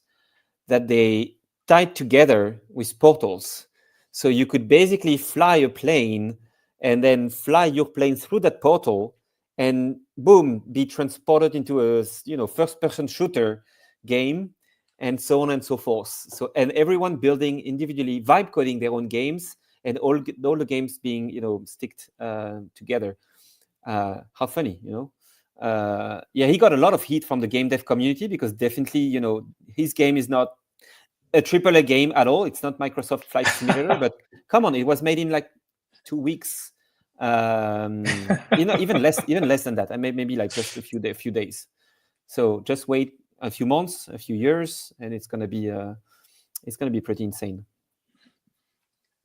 that they tied together with portals. So you could basically fly a plane and then fly your plane through that portal and boom, be transported into a first-person shooter game, and so on and so forth. So, and everyone building individually, vibe coding their own games, and all the games being, sticked together. How funny, he got a lot of heat from the game dev community because definitely, his game is not a AAA game at all. It's not Microsoft Flight Simulator, but come on, it was made in like 2 weeks. Even less than that. And maybe like just a few days. So just wait a few months, a few years, and it's gonna be pretty insane.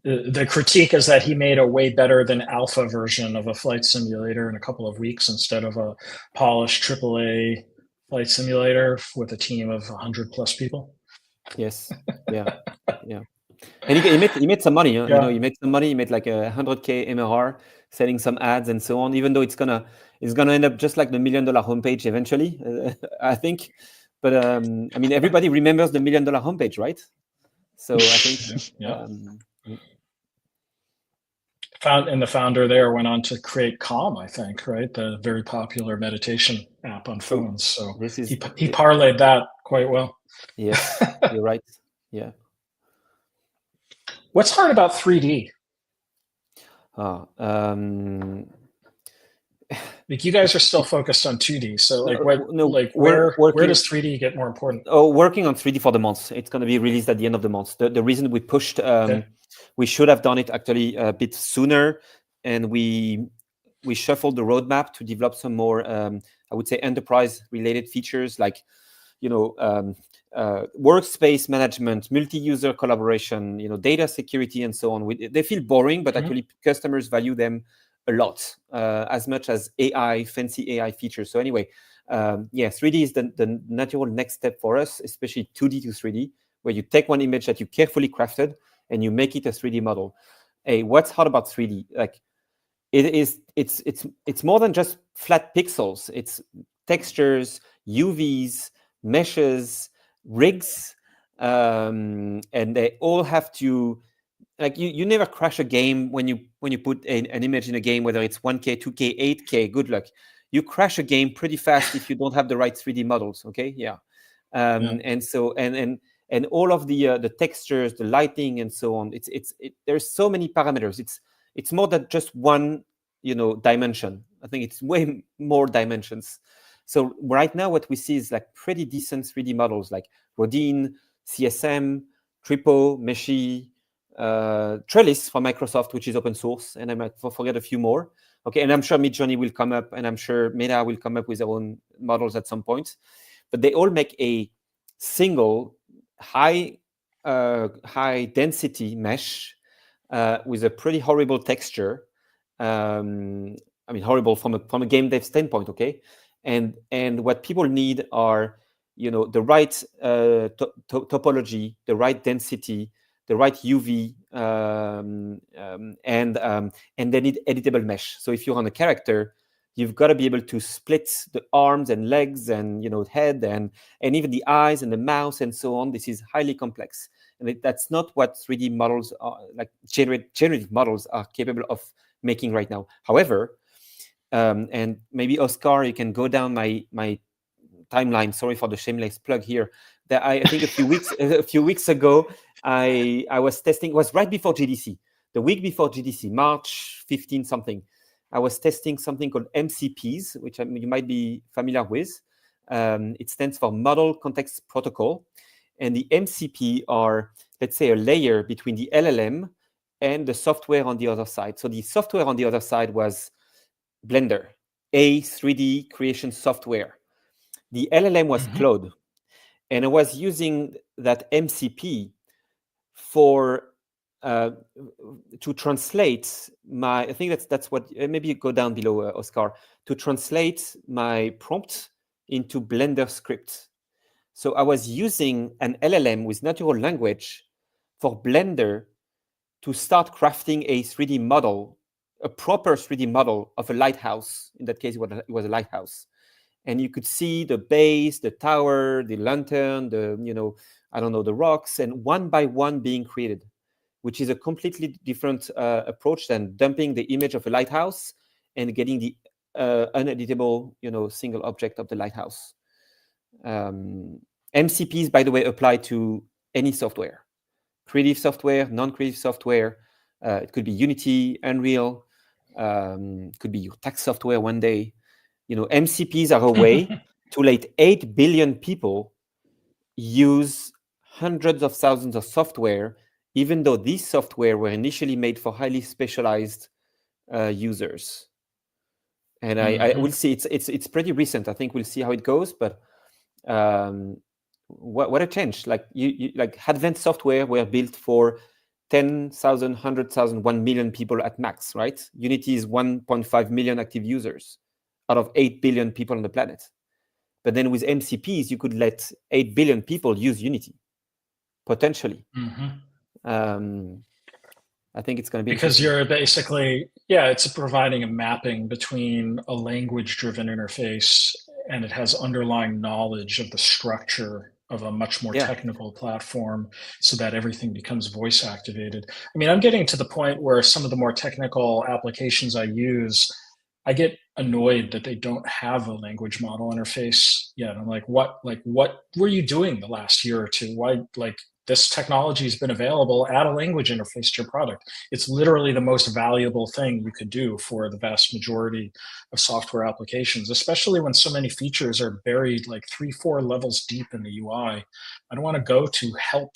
The critique is that he made a way better than alpha version of a flight simulator in a couple of weeks instead of a polished AAA flight simulator with a team of 100 plus people. Yes. Yeah. And he made some money. Yeah. He made some money. He made like 100K MRR, selling some ads and so on. Even though it's gonna end up just like the $1 million homepage eventually, I think. But I mean, everybody remembers the $1 million homepage, right? So I think yeah. The founder there went on to create Calm, I think, right? The very popular meditation app on phones. So this is he parlayed that quite well. Yes, you're right. Yeah. What's hard about 3D? Like you guys are still focused on 2D, so like where does 3D get more important? Oh, working on 3D for the month. It's going to be released at the end of the month. The reason we pushed, we should have done it actually a bit sooner, and we shuffled the roadmap to develop some more, I would say, enterprise-related features like, workspace management, multi-user collaboration, data security, and so on. They feel boring, but actually customers value them a lot, as much as fancy AI features. So anyway, 3D is the natural next step for us, especially 2D to 3D, where you take one image that you carefully crafted and you make it a 3D model. Hey, what's hard about 3D? Like, it's more than just flat pixels. It's textures, UVs, meshes, rigs, and they all have to, like, you never crash a game when you put an image in a game, whether it's 1K, 2K, 8K. Good luck. You crash a game pretty fast if you don't have the right 3D models. Okay, and so and all of the textures, the lighting, and so on. There's so many parameters. It's more than just one dimension. I think it's way more dimensions. So right now, what we see is like pretty decent 3D models like Rodin, CSM, Tripo, Meshi, Trellis from Microsoft, which is open source, and I might forget a few more. Okay, and I'm sure Midjourney will come up, and I'm sure Meta will come up with their own models at some point. But they all make a single high density mesh with a pretty horrible texture. I mean, horrible from a game dev standpoint. Okay, and what people need are the right topology, the right density, the right UV, and they need editable mesh. So if you're on a character, you've got to be able to split the arms and legs and head and even the eyes and the mouth and so on. This is highly complex, and that's not what 3D models are, like generative models are capable of making right now. However, and maybe Oscar, you can go down my timeline. Sorry for the shameless plug here. That I think a few weeks ago, I was testing. It was right before GDC, the week before GDC, March 15 something. I was testing something called MCPs, which you might be familiar with. It stands for Model Context Protocol, and the MCP are, let's say, a layer between the LLM and the software on the other side. So the software on the other side was Blender, a 3D creation software. The LLM was Claude, and I was using that MCP for to translate my. I think that's what. Maybe you go down below, Oscar, to translate my prompt into Blender script. So I was using an LLM with natural language for Blender to start crafting a 3D model, a proper 3D model of a lighthouse. In that case, it was a lighthouse. And you could see the base, the tower, the lantern, the rocks, and one by one being created, which is a completely different approach than dumping the image of a lighthouse and getting the uneditable, single object of the lighthouse. MCPs, by the way, apply to any software, creative software, non-creative software. It could be Unity, Unreal, could be your tax software one day. MCPs are a way to let 8 billion people use hundreds of thousands of software, even though these software were initially made for highly specialized users. And I will see. It's pretty recent. I think we'll see how it goes. But what a change! Like like advanced software were built for 10,000, 100,000, 1 million people at max, right? Unity is 1.5 million active users out of 8 billion people on the planet. But then with MCPs, you could let 8 billion people use Unity, potentially. I think it's going to be because you're basically, it's providing a mapping between a language-driven interface and it has underlying knowledge of the structure of a much more Yeah. technical platform so that everything becomes voice activated. I mean, I'm getting to the point where some of the more technical applications I use, I get annoyed that they don't have a language model interface yet. I'm like, what were you doing the last year or two? Why, like, this technology has been available, add a language interface to your product. It's literally the most valuable thing you could do for the vast majority of software applications, especially when so many features are buried like 3, 4 levels deep in the UI. I don't want to go to help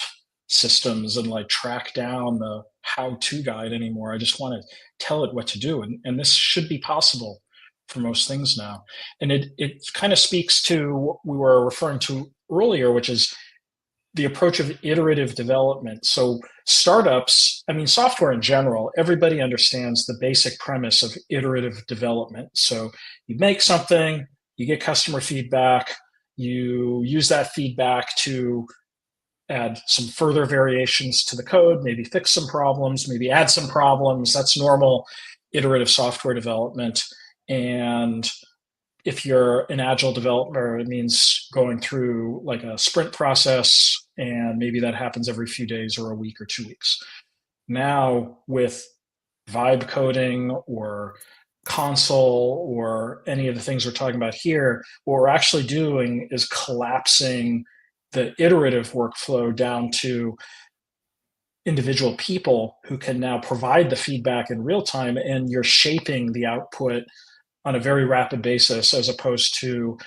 systems and like track down the how-to guide anymore. I just want to tell it what to do. And this should be possible for most things now. And it kind of speaks to what we were referring to earlier, which is the approach of iterative development. So startups, I mean, software in general, everybody understands the basic premise of iterative development. So you make something, you get customer feedback, you use that feedback to add some further variations to the code, maybe fix some problems, maybe add some problems. That's normal iterative software development. And if you're an agile developer, it means going through like a sprint process, and maybe that happens every few days or a week or 2 weeks. Now with vibe coding or console or any of the things we're talking about here, what we're actually doing is collapsing the iterative workflow down to individual people who can now provide the feedback in real time, and you're shaping the output on a very rapid basis, as opposed to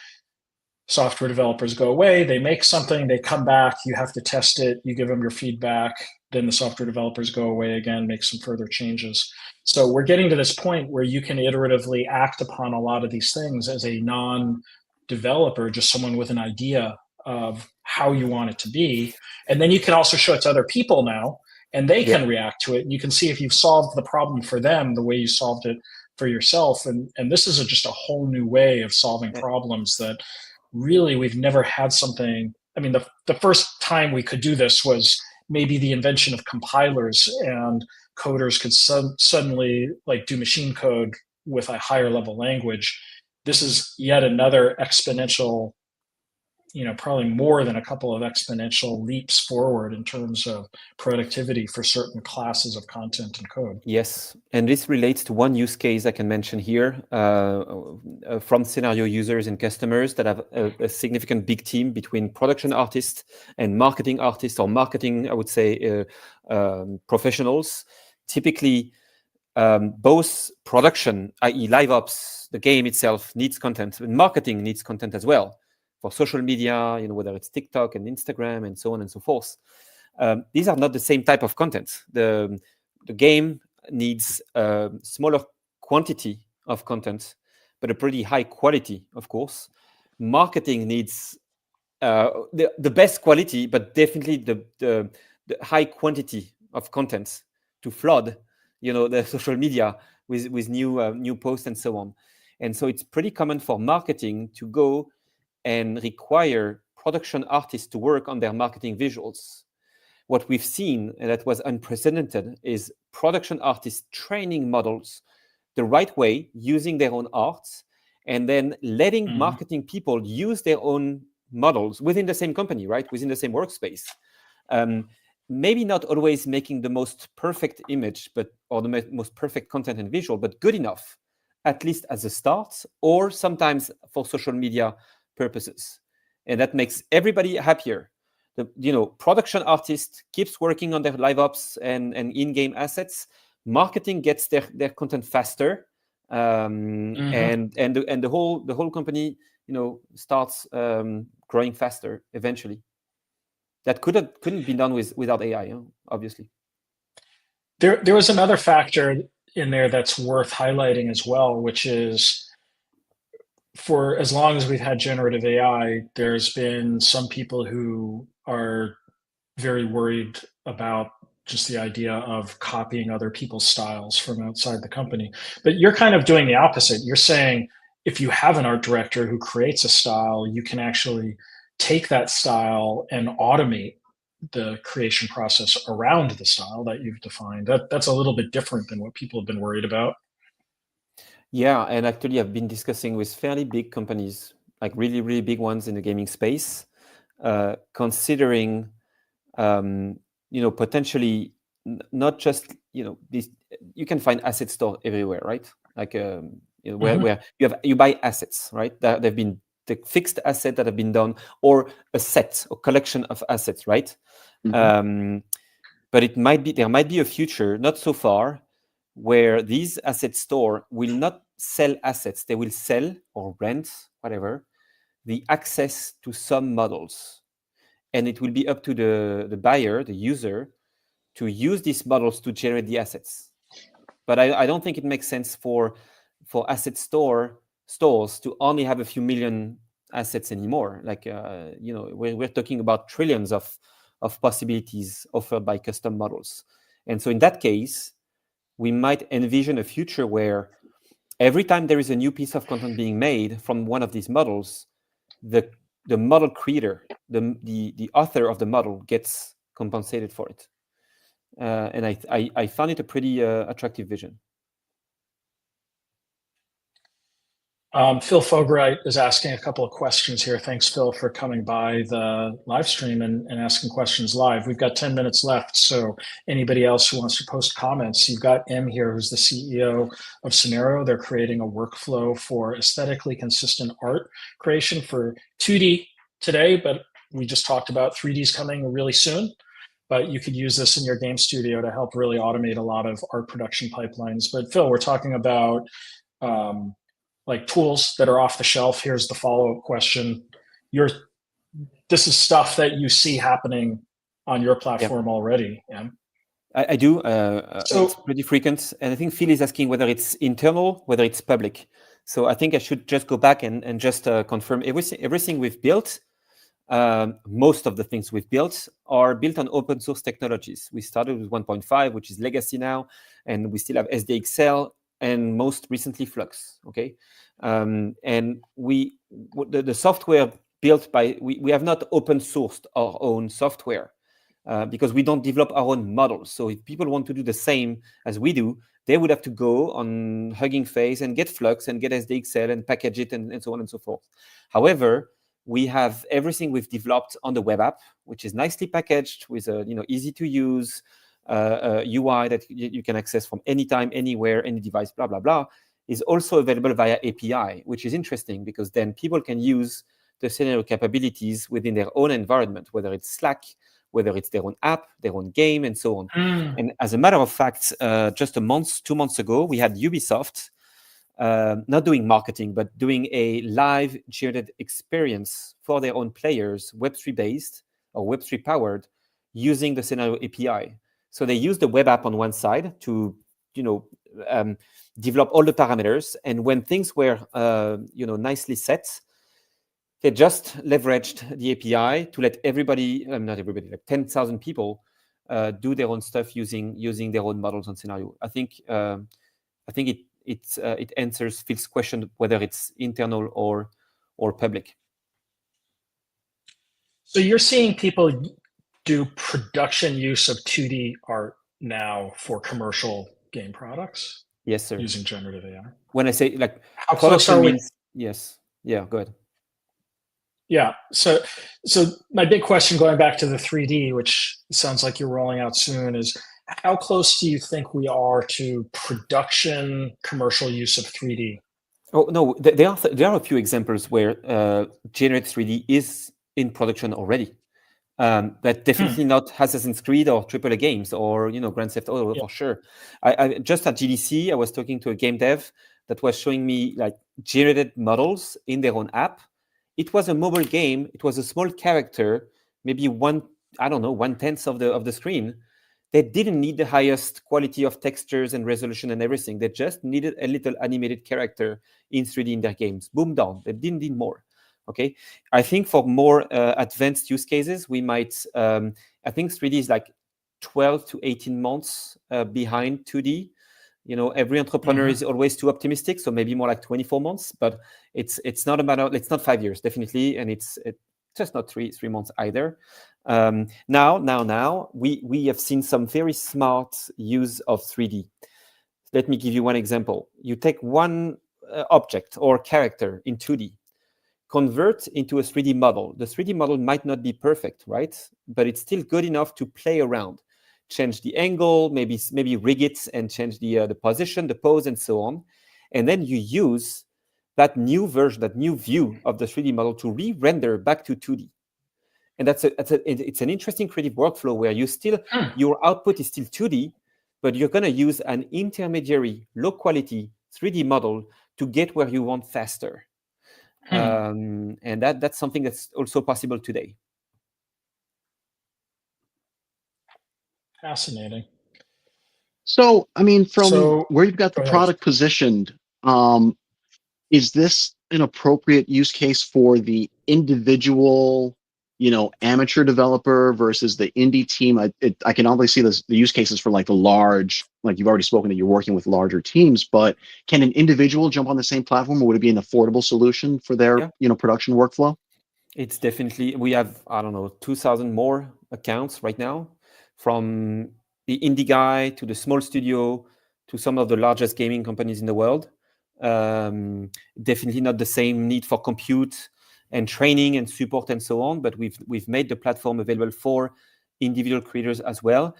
software developers go away, they make something, they come back, you have to test it, you give them your feedback, then the software developers go away again, make some further changes. So we're getting to this point where you can iteratively act upon a lot of these things as a non-developer, just someone with an idea of how you want it to be. And then you can also show it to other people now, and they can react to it. And you can see if you've solved the problem for them the way you solved it for yourself. And this is just a whole new way of solving problems that really we've never had something. I mean, the first time we could do this was maybe the invention of compilers, and coders could suddenly like do machine code with a higher level language. This is yet another exponential, probably more than a couple of exponential leaps forward in terms of productivity for certain classes of content and code. Yes, and this relates to one use case I can mention here from scenario users and customers that have a significant big team between production artists and marketing artists, or marketing, I would say, professionals. Typically, both production, i.e. live ops, the game itself needs content, and marketing needs content as well for social media, whether it's TikTok and Instagram and so on and so forth. These are not the same type of content. The game needs a smaller quantity of content, but a pretty high quality, of course. Marketing needs the best quality, but definitely the high quantity of content to flood, the social media with new posts and so on. And so it's pretty common for marketing to go and require production artists to work on their marketing visuals. What we've seen, and that was unprecedented, is production artists training models the right way, using their own arts, and then letting marketing people use their own models within the same company, right? Within the same workspace. Maybe not always making the most perfect image, or the most perfect content and visual, but good enough, at least as a start, or sometimes for social media purposes. And that makes everybody happier. The production artist keeps working on their live ops and in-game assets. Marketing gets their content faster, and the whole company starts growing faster eventually. That couldn't be done without AI, obviously. There was another factor in there that's worth highlighting as well, which is, for as long as we've had generative AI, there's been some people who are very worried about just the idea of copying other people's styles from outside the company. But you're kind of doing the opposite. You're saying if you have an art director who creates a style, you can actually take that style and automate the creation process around the style that you've defined. That's a little bit different than what people have been worried about. Yeah, and actually I've been discussing with fairly big companies like really, really big ones in the gaming space, considering, potentially not just, this, you can find asset store everywhere, right? Like, where you buy assets, right? They've been the fixed asset that have been done, or a set or collection of assets, right? But there might be a future not so far where these asset store will not sell assets. They will sell or rent, whatever, the access to some models. And it will be up to the buyer, the user, to use these models to generate the assets. But I don't think it makes sense for asset stores to only have a few million assets anymore. Like, we're talking about trillions of possibilities offered by custom models. And so in that case, we might envision a future where every time there is a new piece of content being made from one of these models, the model creator, the author of the model, gets compensated for it. And I found it a pretty attractive vision. Phil Fogarite is asking a couple of questions here. Thanks, Phil, for coming by the live stream and asking questions live. We've got 10 minutes left, so anybody else who wants to post comments, you've got M here, who's the CEO of Scenario. They're creating a workflow for aesthetically consistent art creation for 2D today, but we just talked about 3Ds coming really soon. But you could use this in your game studio to help really automate a lot of art production pipelines. But Phil, we're talking about like tools that are off the shelf. Here's the follow-up question. This is stuff that you see happening on your platform already. Yeah. I do. It's pretty frequent. And I think Phil is asking whether it's internal, whether it's public. So I think I should just go back and just confirm everything we've built. Most of the things we've built are built on open source technologies. We started with 1.5, which is legacy now, and we still have SDXL, and most recently Flux. Okay, and the software built by we have not open sourced our own software because we don't develop our own models. So if people want to do the same as we do, they would have to go on Hugging Face and get Flux and get SDXL and package it and so on and so forth. However, we have everything we've developed on the web app, which is nicely packaged with a easy to use UI that you can access from anytime, anywhere, any device, blah, blah, blah, is also available via API, which is interesting because then people can use the Scenario capabilities within their own environment, whether it's Slack, whether it's their own app, their own game, and so on. And as a matter of fact, just 2 months ago, we had Ubisoft not doing marketing, but doing a live generated experience for their own players, Web3 based or Web3 powered, using the Scenario API. So they use the web app on one side to, develop all the parameters. And when things were, nicely set, they just leveraged the API to let everybody, not everybody, like 10,000 people, do their own stuff using their own models on Scenario. I think it answers Phil's question whether it's internal or public. So you're seeing people do production use of 2D art now for commercial game products? Yes, sir. Using generative AI. When I say like how close are we? Yes. Yeah, go ahead. Yeah. So my big question going back to the 3D, which sounds like you're rolling out soon, is how close do you think we are to production commercial use of 3D? Oh, no, there are a few examples where Generate 3D is in production already. But definitely not Assassin's Creed or AAA games or Grand Theft Auto for sure. I just at GDC, I was talking to a game dev that was showing me like generated models in their own app. It was a mobile game. It was a small character, maybe 1/10 of the screen. They didn't need the highest quality of textures and resolution and everything. They just needed a little animated character in 3D in their games. Boom, done. They didn't need more. Okay, I think for more advanced use cases, we might. I think 3D is like 12 to 18 months behind 2D. Every entrepreneur is always too optimistic, so maybe more like 24 months. But it's not a matter. It's not 5 years, definitely, and it's just not three months either. Now we have seen some very smart use of 3D. Let me give you one example. You take one object or character in 2D. convert into a 3D model. The 3D model might not be perfect, right? But it's still good enough to play around, change the angle, maybe rig it and change the position, the pose, and so on. And then you use that new version, that new view of the 3D model to re-render back to 2D. And it's an interesting creative workflow where your output is still 2D, but you're going to use an intermediary, low quality 3D model to get where you want faster. And that's something that's also possible today. Fascinating. So, I mean, from where you've got the product positioned, is this an appropriate use case for the individual, amateur developer versus the indie team? I can obviously see the use cases for like the large, like you've already spoken that you're working with larger teams, but can an individual jump on the same platform, or would it be an affordable solution for their, production workflow? It's definitely, we have, 2,000 more accounts right now, from the indie guy to the small studio to some of the largest gaming companies in the world. Definitely not the same need for compute and training and support and so on, but we've made the platform available for individual creators as well,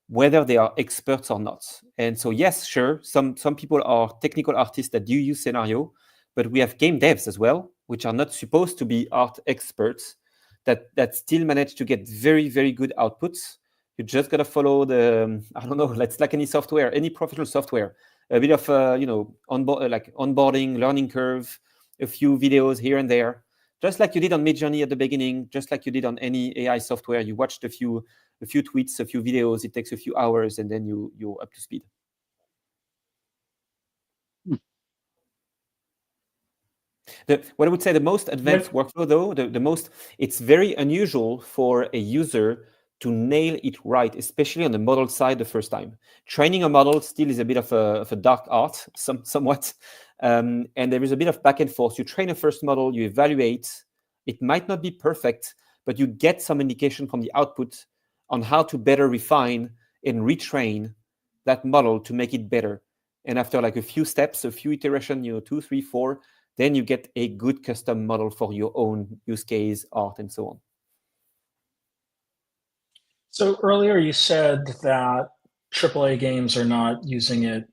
whether they are experts or not. And so yes, sure, some people are technical artists that do use Scenario, but we have game devs as well, which are not supposed to be art experts, that still manage to get very, very good outputs. You just got to follow it's like any software, any professional software, a bit of onboarding, learning curve, a few videos here and there, just like you did on Midjourney at the beginning, just like you did on any AI software. You watched a few tweets, a few videos. It takes a few hours, and then you're up to speed. What I would say, the most advanced workflow, though, it's very unusual for a user to nail it right, especially on the model side the first time. Training a model still is a bit of a dark art, somewhat. And there is a bit of back and forth. You train a first model, you evaluate. It might not be perfect, but you get some indication from the output on how to better refine and retrain that model to make it better. And after like a few steps, a few iterations, 2, 3, 4, then you get a good custom model for your own use case, art, and so on. So earlier you said that AAA games are not using it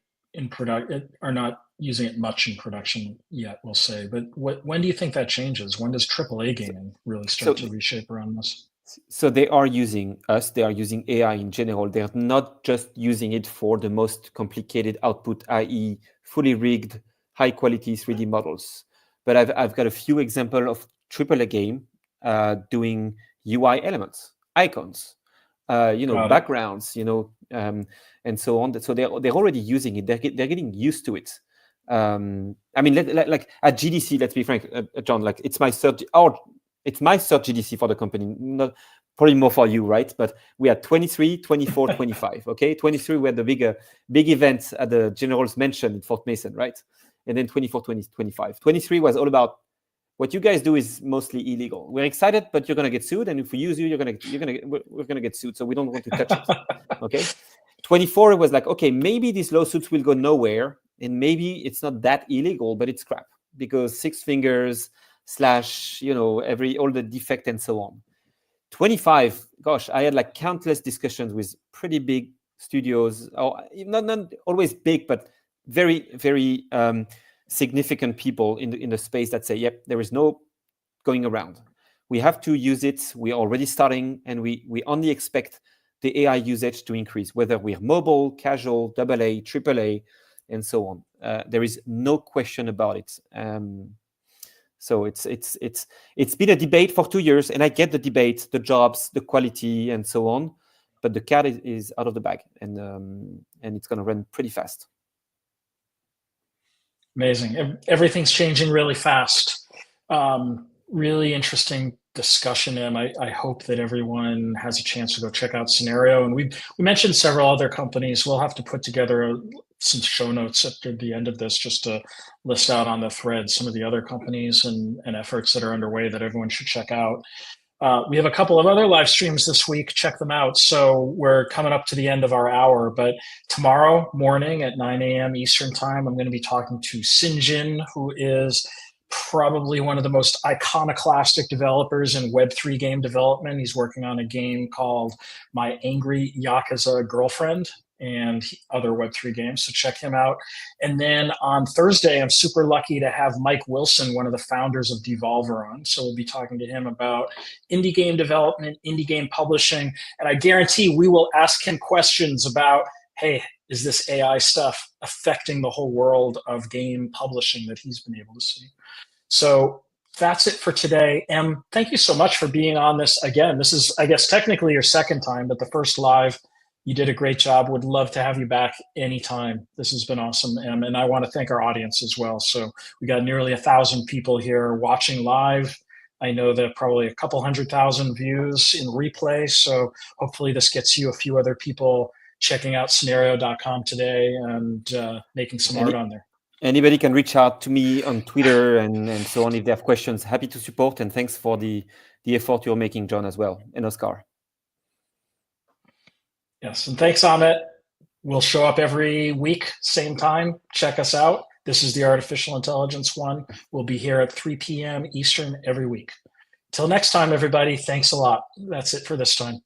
much in production yet, we'll say. But when do you think that changes? When does AAA gaming really start to reshape around this? So they are using us. They are using AI in general. They're not just using it for the most complicated output, i.e. fully rigged, high quality 3D models. But I've got a few examples of AAA game doing UI elements, icons, backgrounds, and so on. So they're already using it. They're getting used to it. I mean, like at GDC, let's be frank, John. Like it's my third GDC for the company. Not probably more for you, right? But we had 23, 24, 25. Okay, 23 we had the big event at the General's Mansion in Fort Mason, right? And then 24, 20, 25. 23 was all about what you guys do is mostly illegal. We're excited, but you're gonna get sued, and if we use you, we're gonna get sued. So we don't want to touch it. Okay. 24 was like, okay, maybe these lawsuits will go nowhere, and maybe it's not that illegal, but it's crap because 6 fingers / all the defect and so on. 25, gosh, I had like countless discussions with pretty big studios, or not always big, but very, very significant people in the space that say, yep, there is no going around. We have to use it. We're already starting, and we only expect the AI usage to increase, whether we're mobile, casual, AA, AAA, and so on. There is no question about it. So it's been a debate for 2 years, and I get the debate, the jobs, the quality, and so on. But the cat is out of the bag, and it's going to run pretty fast. Amazing. Everything's changing really fast. Really interesting discussion, Em. I hope that everyone has a chance to go check out Scenario. And we mentioned several other companies. We'll have to put together some show notes at the end of this just to list out on the thread some of the other companies and efforts that are underway that everyone should check out. We have a couple of other live streams this week. Check them out. So we're coming up to the end of our hour, but tomorrow morning at 9 a.m. Eastern time, I'm going to be talking to Sinjin, who is probably one of the most iconoclastic developers in Web3 game development. He's working on a game called My Angry Yakuza Girlfriend and other Web3 games, so check him out. And then on Thursday, I'm super lucky to have Mike Wilson, one of the founders of Devolver, on. So we'll be talking to him about indie game development, indie game publishing, and I guarantee we will ask him questions about, hey, is this AI stuff affecting the whole world of game publishing that he's been able to see? So that's it for today. Em, thank you so much for being on this again. This is, I guess, technically your second time, but the first live, you did a great job. Would love to have you back anytime. This has been awesome, Em. And I want to thank our audience as well. So we got nearly 1,000 people here watching live. I know that probably a couple 100,000 views in replay. So hopefully this gets you a few other people checking out scenario.com today and making some art on there. Anybody can reach out to me on Twitter and so on if they have questions. Happy to support, and thanks for the effort you're making, Jon, as well, and Oscar. Yes, and thanks, Amit. We'll show up every week, same time. Check us out. This is the Artificial Intelligence one. We'll be here at 3 p.m. Eastern every week. Till next time, everybody, thanks a lot. That's it for this time.